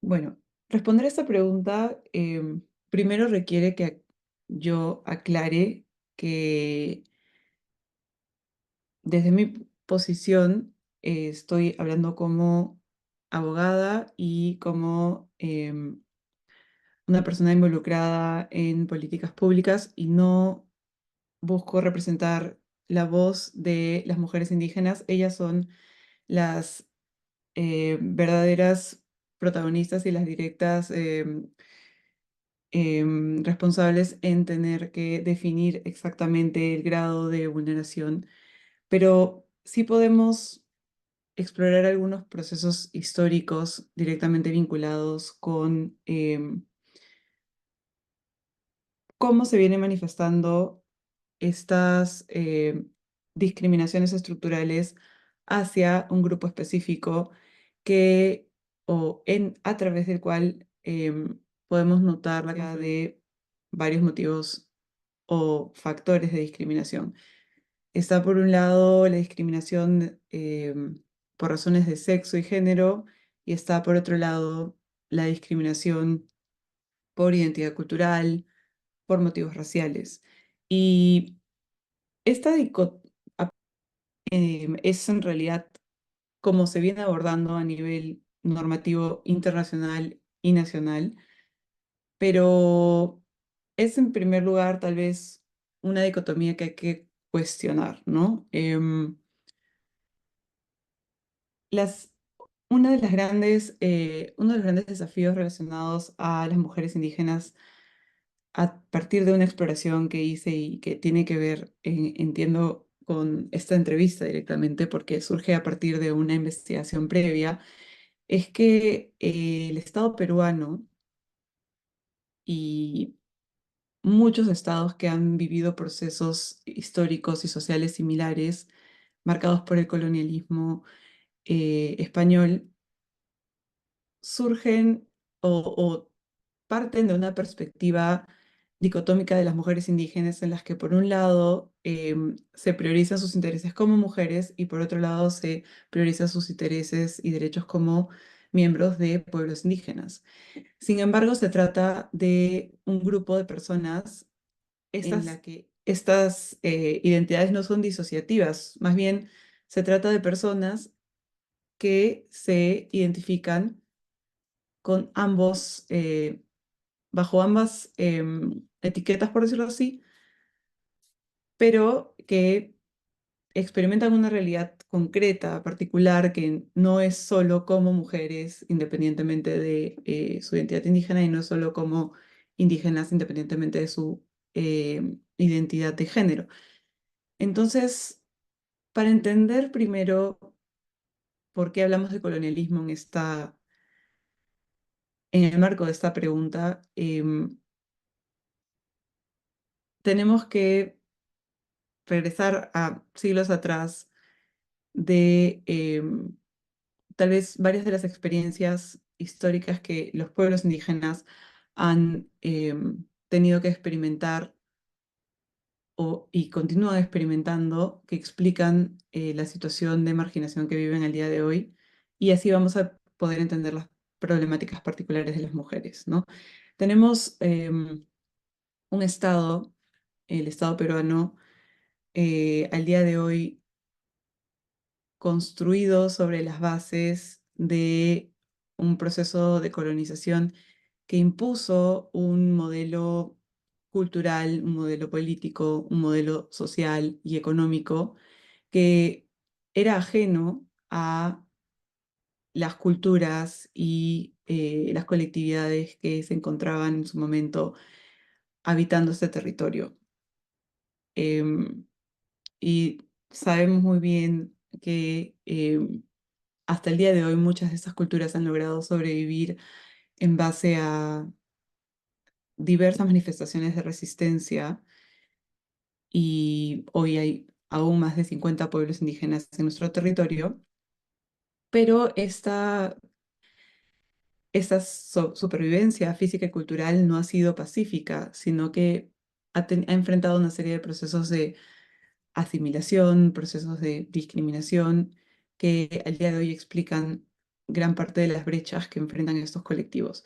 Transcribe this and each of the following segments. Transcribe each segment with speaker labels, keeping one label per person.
Speaker 1: Bueno, responder a esta pregunta primero requiere que yo aclare que desde mi posición estoy hablando como abogada y como una persona involucrada en políticas públicas y no busco representar la voz de las mujeres indígenas. Ellas son las verdaderas protagonistas y las directas responsables en tener que definir exactamente el grado de vulneración, pero sí podemos explorar algunos procesos históricos directamente vinculados con cómo se vienen manifestando estas discriminaciones estructurales hacia un grupo específico que a través del cual podemos notar la cantidad de varios motivos o factores de discriminación. Está por un lado la discriminación por razones de sexo y género, y está por otro lado la discriminación por identidad cultural, por motivos raciales. Y esta es en realidad como se viene abordando a nivel normativo internacional y nacional, pero es en primer lugar tal vez una dicotomía que hay que cuestionar, ¿no? Las, uno de los grandes desafíos relacionados a las mujeres indígenas a partir de una exploración que hice y que tiene que ver, entiendo, con esta entrevista directamente, porque surge a partir de una investigación previa, es que el Estado peruano y muchos estados que han vivido procesos históricos y sociales similares, marcados por el colonialismo español, surgen o parten de una perspectiva dicotómica de las mujeres indígenas en las que por un lado se priorizan sus intereses como mujeres y por otro lado se priorizan sus intereses y derechos como miembros de pueblos indígenas. Sin embargo, se trata de un grupo de personas en la que estas identidades no son disociativas, más bien se trata de personas que se identifican con ambos, bajo ambas etiquetas, por decirlo así, pero que experimentan una realidad concreta, particular, que no es solo como mujeres independientemente de su identidad indígena y no es solo como indígenas independientemente de su identidad de género. Entonces, para entender primero por qué hablamos de colonialismo en el marco de esta pregunta, tenemos que regresar a siglos atrás de tal vez varias de las experiencias históricas que los pueblos indígenas han tenido que experimentar y continúan experimentando, que explican la situación de marginación que viven al día de hoy, y así vamos a poder entender las problemáticas particulares de las mujeres, ¿no? Tenemos un Estado, el Estado peruano, al día de hoy construido sobre las bases de un proceso de colonización que impuso un modelo cultural, un modelo político, un modelo social y económico que era ajeno a las culturas y las colectividades que se encontraban en su momento habitando este territorio. Em, y sabemos muy bien que hasta el día de hoy muchas de estas culturas han logrado sobrevivir en base a diversas manifestaciones de resistencia y hoy hay aún más de 50 pueblos indígenas en nuestro territorio, pero esta supervivencia física y cultural no ha sido pacífica, sino que ha enfrentado una serie de procesos de asimilación, procesos de discriminación que al día de hoy explican gran parte de las brechas que enfrentan estos colectivos.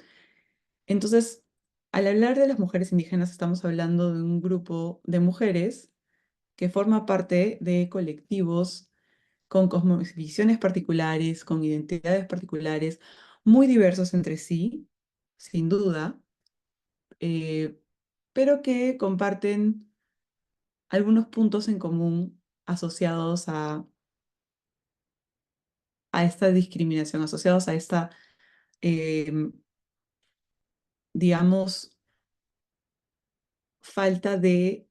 Speaker 1: Entonces, al hablar de las mujeres indígenas, estamos hablando de un grupo de mujeres que forma parte de colectivos con cosmovisiones particulares, con identidades particulares, muy diversos entre sí, sin duda, eh, pero que comparten algunos puntos en común asociados a esta discriminación, asociados a esta, em, digamos, falta de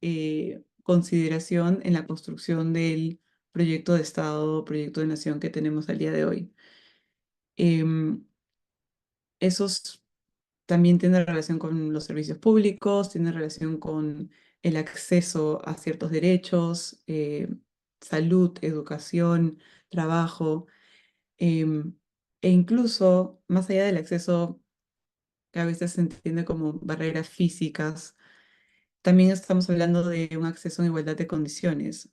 Speaker 1: consideración en la construcción del proyecto de Estado, proyecto de nación que tenemos al día de hoy. Em, Esos también tienen relación con los servicios públicos, tienen relación con el acceso a ciertos derechos, salud, educación, trabajo, em, e incluso más allá del acceso que a veces se entiende como barreras físicas, también estamos hablando de un acceso en igualdad de condiciones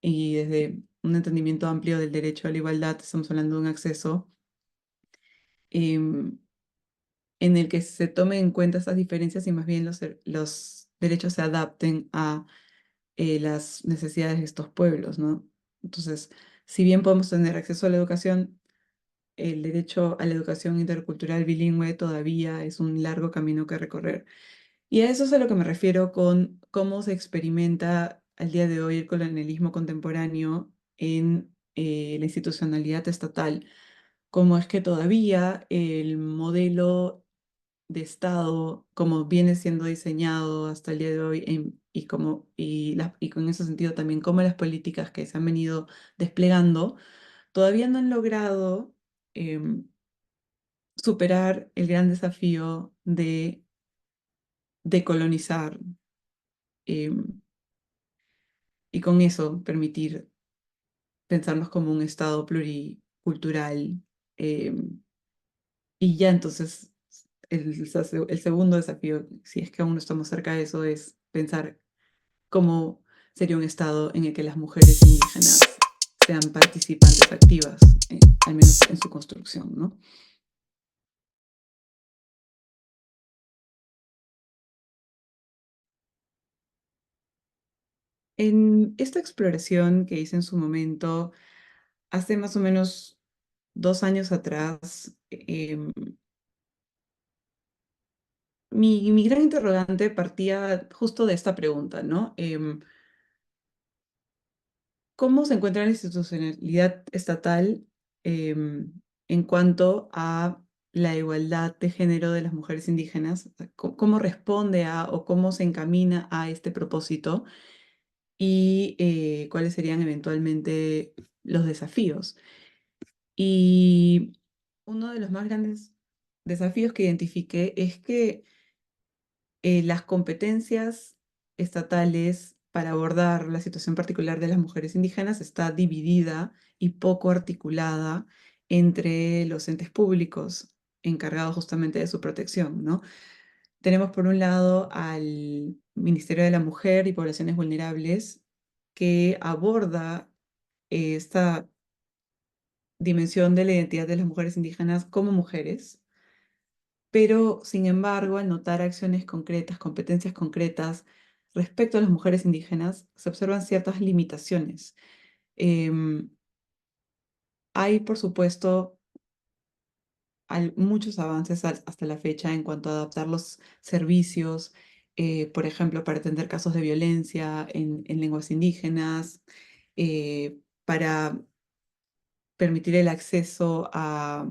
Speaker 1: y desde un entendimiento amplio del derecho a la igualdad, estamos hablando de un acceso em, en el que se tomen en cuenta estas diferencias y más bien los derechos se adapten a las necesidades de estos pueblos, ¿no? Entonces, si bien podemos tener acceso a la educación, el derecho a la educación intercultural bilingüe todavía es un largo camino que recorrer. Y a eso es a lo que me refiero con cómo se experimenta al día de hoy el colonialismo contemporáneo en la institucionalidad estatal. Cómo es que todavía el modelo de Estado, como viene siendo diseñado hasta el día de hoy, y con ese sentido también cómo las políticas que se han venido desplegando, todavía no han logrado em, superar el gran desafío de decolonizar em, y con eso permitir pensarnos como un Estado pluricultural. Y ya entonces el segundo desafío, si es que aún no estamos cerca de eso, es pensar cómo sería un Estado en el que las mujeres indígenas sean participantes activas, al menos en su construcción, ¿no? En esta exploración que hice en su momento, hace más o menos 2 años atrás, mi gran interrogante partía justo de esta pregunta, ¿no? ¿Cómo se encuentra la institucionalidad estatal en cuanto a la igualdad de género de las mujeres indígenas? O sea, ¿cómo responde a o cómo se encamina a este propósito? Y cuáles serían eventualmente los desafíos. Y uno de los más grandes desafíos que identifiqué es que las competencias estatales para abordar la situación particular de las mujeres indígenas está dividida y poco articulada entre los entes públicos encargados justamente de su protección, ¿no? Tenemos por un lado al Ministerio de la Mujer y Poblaciones Vulnerables, que aborda esta dimensión de la identidad de las mujeres indígenas como mujeres, pero sin embargo, al notar acciones concretas, competencias concretas respecto a las mujeres indígenas, se observan ciertas limitaciones. Em, Hay, por supuesto, muchos avances hasta la fecha en cuanto a adaptar los servicios, por ejemplo, para atender casos de violencia en lenguas indígenas, para permitir el acceso a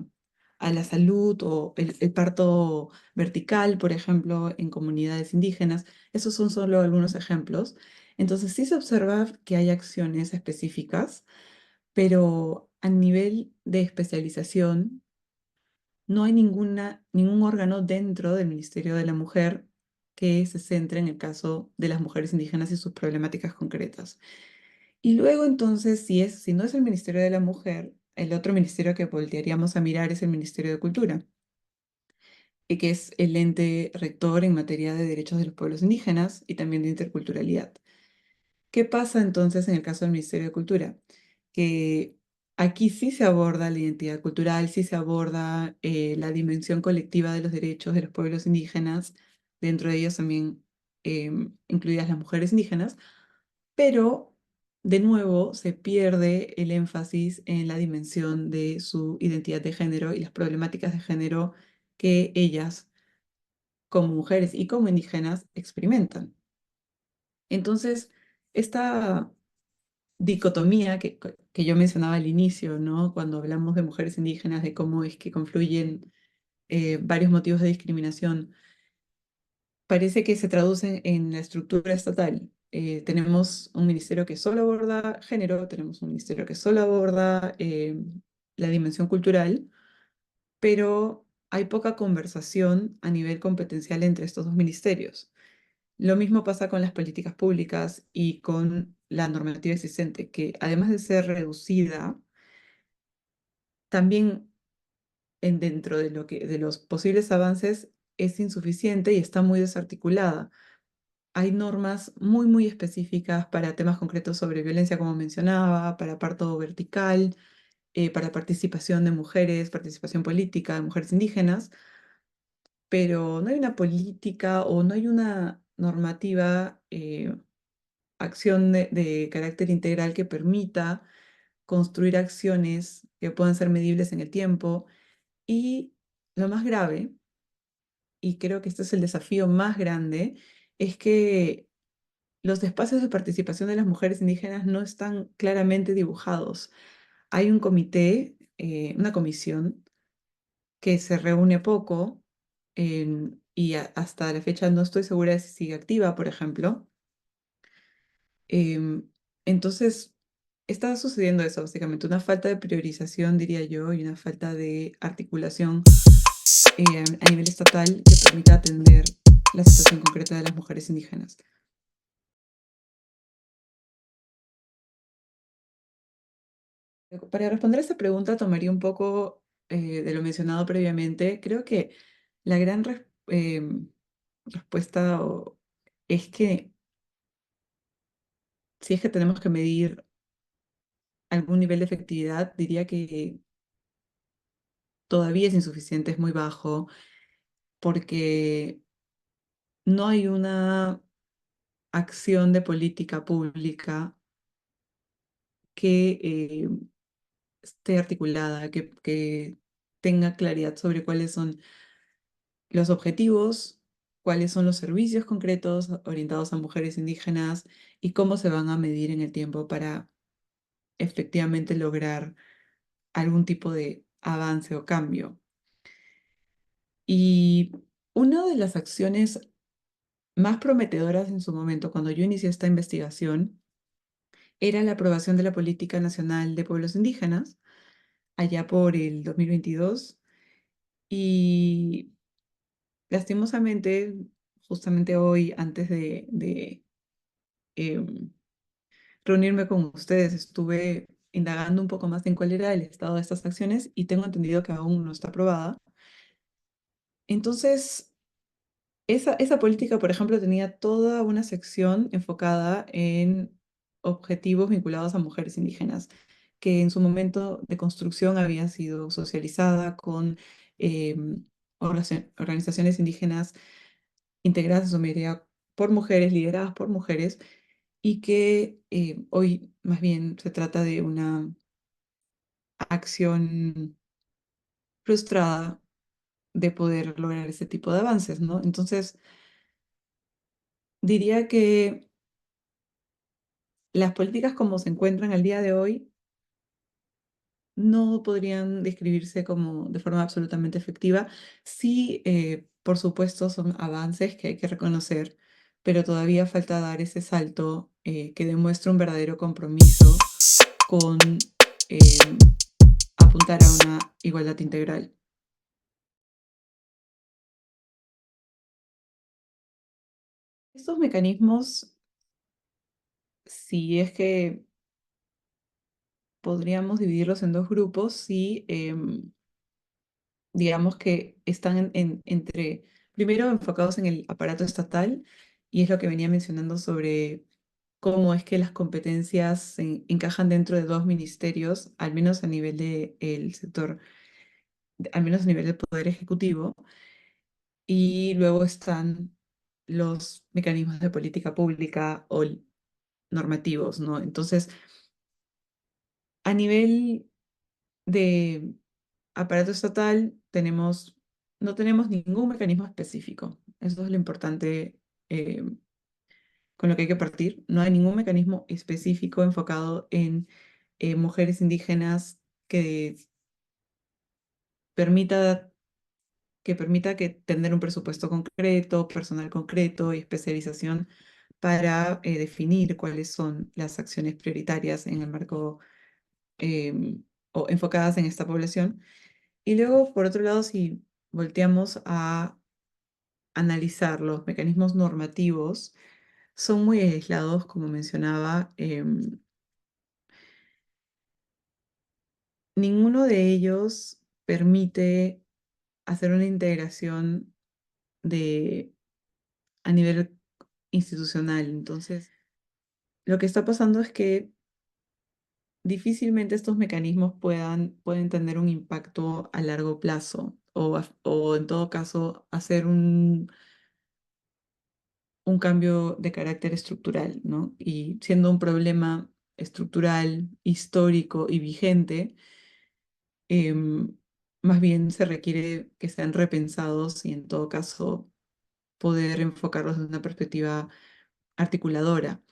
Speaker 1: la salud o el parto vertical, por ejemplo, en comunidades indígenas. Esos son solo algunos ejemplos. Entonces sí se observa que hay acciones específicas, pero a nivel de especialización no hay ningún órgano dentro del Ministerio de la Mujer que se centre en el caso de las mujeres indígenas y sus problemáticas concretas. Y luego entonces, si no es el Ministerio de la Mujer, el otro ministerio que voltearíamos a mirar es el Ministerio de Cultura, que es el ente rector en materia de derechos de los pueblos indígenas y también de interculturalidad. ¿Qué pasa entonces en el caso del Ministerio de Cultura? Que Aquí sí se aborda la identidad cultural, sí se aborda la dimensión colectiva de los derechos de los pueblos indígenas, dentro de ellos también incluidas las mujeres indígenas, pero de nuevo se pierde el énfasis en la dimensión de su identidad de género y las problemáticas de género que ellas, como mujeres y como indígenas, experimentan. Entonces, esta dicotomía que yo mencionaba al inicio, ¿no? Cuando hablamos de mujeres indígenas, de cómo es que confluyen varios motivos de discriminación, parece que se traducen en la estructura estatal. Tenemos un ministerio que solo aborda género, tenemos un ministerio que solo aborda la dimensión cultural, pero hay poca conversación a nivel competencial entre estos dos ministerios. Lo mismo pasa con las políticas públicas y con la normativa existente, que además de ser reducida, también dentro de de los posibles avances es insuficiente y está muy desarticulada. Hay normas muy específicas para temas concretos sobre violencia, como mencionaba, para parto vertical, para participación de mujeres, participación política de mujeres indígenas, pero no hay una política o no hay una normativa, acción de carácter integral que permita construir acciones que puedan ser medibles en el tiempo. Y lo más grave, y creo que este es el desafío más grande, es que los espacios de participación de las mujeres indígenas no están claramente dibujados. Hay un comité, una comisión que se reúne poco y hasta la fecha no estoy segura de si sigue activa, por ejemplo. Em, entonces, está sucediendo eso, básicamente, una falta de priorización, diría yo, y una falta de articulación a nivel estatal que permita atender la situación concreta de las mujeres indígenas. Para responder a esta pregunta, tomaría un poco de lo mencionado previamente. Creo que la gran respuesta es que si es que tenemos que medir algún nivel de efectividad, diría que todavía es insuficiente, es muy bajo, porque no hay una acción de política pública que esté articulada, que tenga claridad sobre cuáles son los objetivos, cuáles son los servicios concretos orientados a mujeres indígenas y cómo se van a medir en el tiempo para efectivamente lograr algún tipo de avance o cambio. Y una de las acciones más prometedoras en su momento, cuando yo inicié esta investigación, era la aprobación de la Política Nacional de Pueblos Indígenas, allá por el 2022. Y lastimosamente, justamente hoy, antes de em, reunirme con ustedes, estuve indagando un poco más en cuál era el estado de estas acciones y tengo entendido que aún no está aprobada. Entonces, esa política, por ejemplo, tenía toda una sección enfocada en objetivos vinculados a mujeres indígenas, que en su momento de construcción había sido socializada con organizaciones indígenas integradas en su mayoría por mujeres, lideradas por mujeres, y que hoy más bien se trata de una acción frustrada de poder lograr ese tipo de avances, ¿no? Entonces, diría que las políticas como se encuentran al día de hoy no podrían describirse como de forma absolutamente efectiva. Sí, por supuesto, son avances que hay que reconocer, pero todavía falta dar ese salto que demuestre un verdadero compromiso con apuntar a una igualdad integral. Estos mecanismos, si es que podríamos dividirlos en dos grupos, sí, digamos que están primero enfocados en el aparato estatal, y es lo que venía mencionando sobre cómo es que las competencias encajan dentro de dos ministerios, al menos a nivel del sector, al menos a nivel del poder ejecutivo, y luego están los mecanismos de política pública o normativos, ¿no? Entonces, a nivel de aparato estatal, no tenemos ningún mecanismo específico. Eso es lo importante, eh, con lo que hay que partir. No hay ningún mecanismo específico enfocado en mujeres indígenas que permita que tener un presupuesto concreto, personal concreto y especialización para definir cuáles son las acciones prioritarias en el marco, o enfocadas en esta población. Y luego, por otro lado, si volteamos a analizar los mecanismos normativos, son muy aislados, como mencionaba. Ninguno de ellos permite hacer una integración de, a nivel institucional. Entonces, lo que está pasando es que difícilmente estos mecanismos pueden tener un impacto a largo plazo o en todo caso hacer un cambio de carácter estructural, ¿no? Y siendo un problema estructural, histórico y vigente, em, más bien se requiere que sean repensados y en todo caso poder enfocarlos desde una perspectiva articuladora.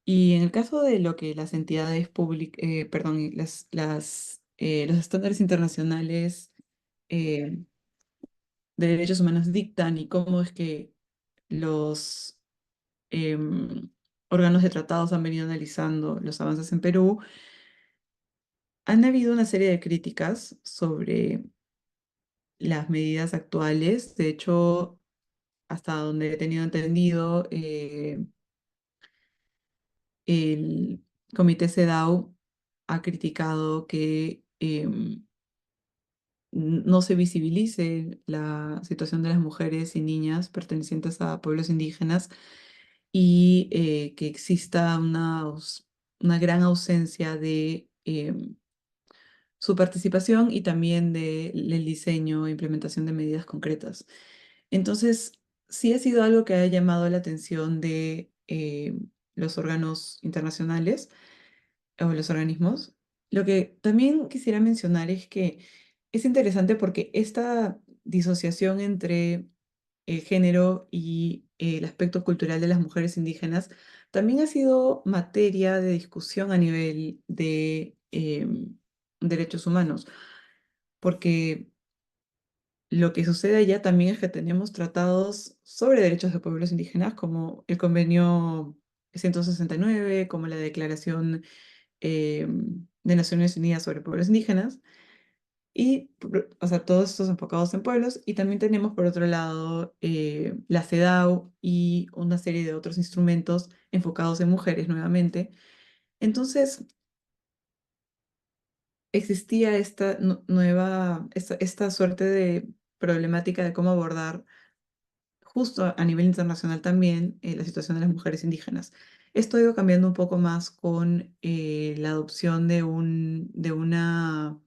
Speaker 1: Y en el caso de lo que las entidades públicas, perdón, los estándares internacionales eh, de derechos humanos dictan y cómo es que los em, órganos de tratados han venido analizando los avances en Perú, han habido una serie de críticas sobre las medidas actuales. De hecho, hasta donde he tenido entendido, el comité CEDAW ha criticado que no se visibilice la situación de las mujeres y niñas pertenecientes a pueblos indígenas y que exista una gran ausencia de su participación y también del diseño e implementación de medidas concretas. Entonces, sí ha sido algo que ha llamado la atención de los órganos internacionales o los organismos. Lo que también quisiera mencionar es que es interesante porque esta disociación entre el género y el aspecto cultural de las mujeres indígenas también ha sido materia de discusión a nivel de derechos humanos, porque lo que sucede allá también es que tenemos tratados sobre derechos de pueblos indígenas, como el Convenio 169, como la Declaración de Naciones Unidas sobre Pueblos Indígenas, o sea, todos estos enfocados en pueblos, y también tenemos por otro lado la CEDAW y una serie de otros instrumentos enfocados en mujeres nuevamente. Entonces, existía esta esta suerte de problemática de cómo abordar justo a nivel internacional también la situación de las mujeres indígenas. Esto ha ido cambiando un poco más con la adopción de una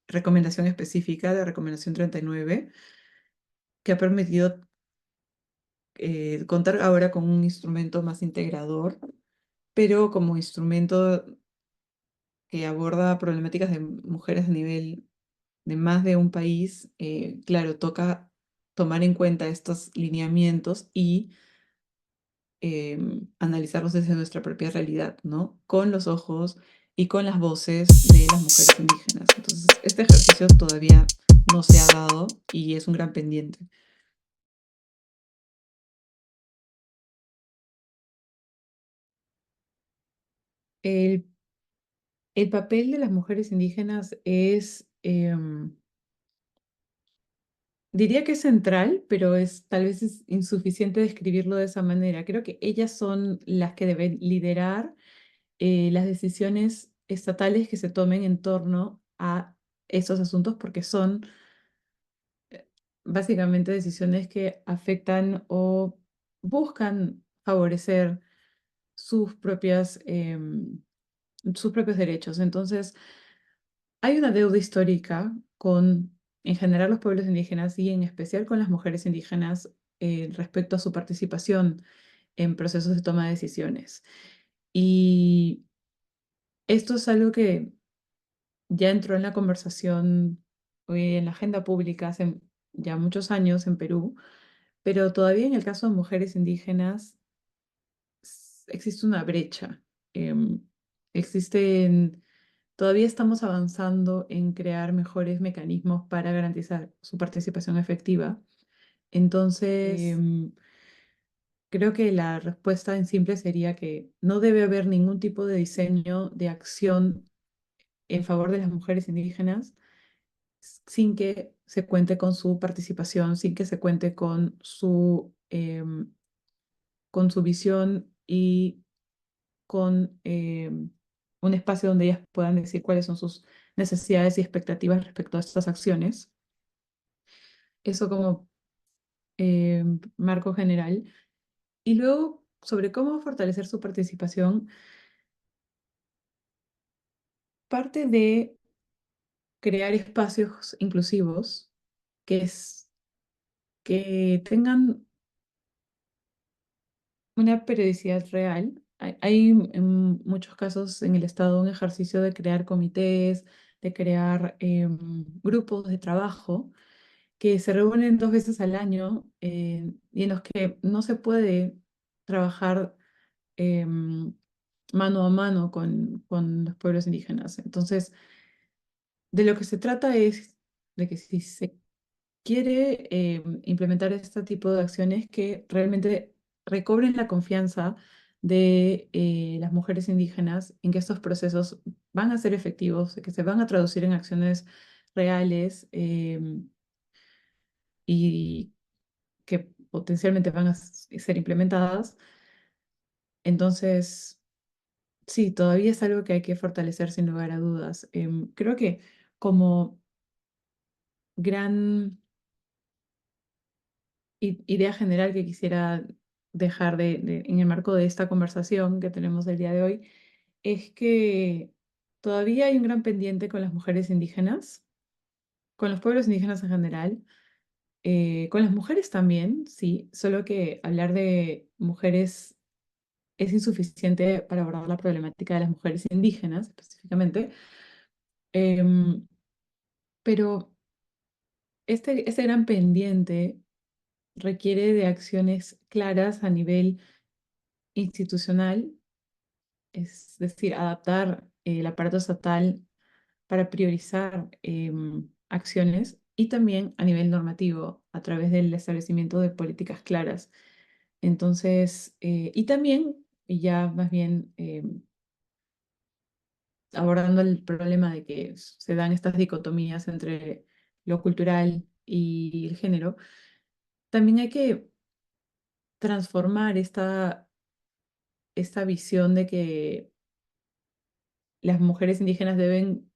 Speaker 1: recomendación específica, de recomendación 39, que ha permitido contar ahora con un instrumento más integrador, pero como instrumento que aborda problemáticas de mujeres a nivel de más de un país. Claro, toca tomar en cuenta estos lineamientos y analizarlos desde nuestra propia realidad, ¿no? Con los ojos y con las voces de las mujeres indígenas. Entonces, este ejercicio todavía no se ha dado y es un gran pendiente. El, el papel de las mujeres indígenas es, diría que es central, pero tal vez es insuficiente describirlo de esa manera. Creo que ellas son las que deben liderar las decisiones estatales que se tomen en torno a estos asuntos porque son básicamente decisiones que afectan o buscan favorecer sus propios derechos. Entonces, hay una deuda histórica con, en general, los pueblos indígenas y en especial con las mujeres indígenas respecto a su participación en procesos de toma de decisiones. Y esto es algo que ya entró en la conversación hoy en la agenda pública hace ya muchos años en Perú, pero todavía en el caso de mujeres indígenas existe una brecha. Em, existen, todavía estamos avanzando en crear mejores mecanismos para garantizar su participación efectiva. Entonces, creo que la respuesta en simple sería que no debe haber ningún tipo de diseño de acción en favor de las mujeres indígenas sin que se cuente con su participación, sin que se cuente con su visión y con un espacio donde ellas puedan decir cuáles son sus necesidades y expectativas respecto a estas acciones. Eso como marco general. Y luego, sobre cómo fortalecer su participación, parte de crear espacios inclusivos que, que tengan una periodicidad real. Hay en muchos casos en el Estado un ejercicio de crear comités, de crear grupos de trabajo que se reúnen 2 veces al año y en los que no se puede trabajar em, mano a mano con los pueblos indígenas. Entonces, de lo que se trata es de que si se quiere implementar este tipo de acciones que realmente recobren la confianza de las mujeres indígenas en que estos procesos van a ser efectivos, que se van a traducir en acciones reales y que potencialmente van a ser implementadas. Entonces, sí, todavía es algo que hay que fortalecer sin lugar a dudas. Creo que como gran idea general que quisiera dejar en el marco de esta conversación que tenemos el día de hoy es que todavía hay un gran pendiente con las mujeres indígenas, con los pueblos indígenas en general, con las mujeres también, sí, solo que hablar de mujeres es insuficiente para abordar la problemática de las mujeres indígenas específicamente. Em, pero este gran pendiente requiere de acciones claras a nivel institucional, es decir, adaptar el aparato estatal para priorizar acciones y también a nivel normativo a través del establecimiento de políticas claras. Entonces, y también, y ya más bien abordando el problema de que se dan estas dicotomías entre lo cultural y el género, también hay que transformar esta visión de que las mujeres indígenas deben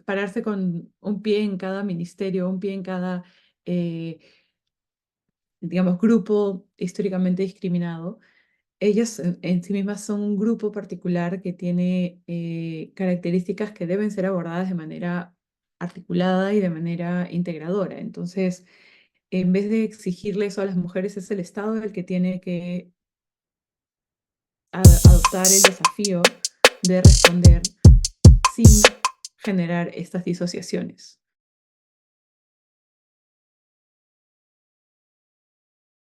Speaker 1: pararse con un pie en cada ministerio, un pie en cada, eh, digamos, grupo históricamente discriminado. Ellas en sí mismas son un grupo particular que tiene características que deben ser abordadas de manera articulada y de manera integradora. Entonces, en vez de exigirle eso a las mujeres, es el Estado el que tiene que adoptar el desafío de responder sin generar estas disociaciones.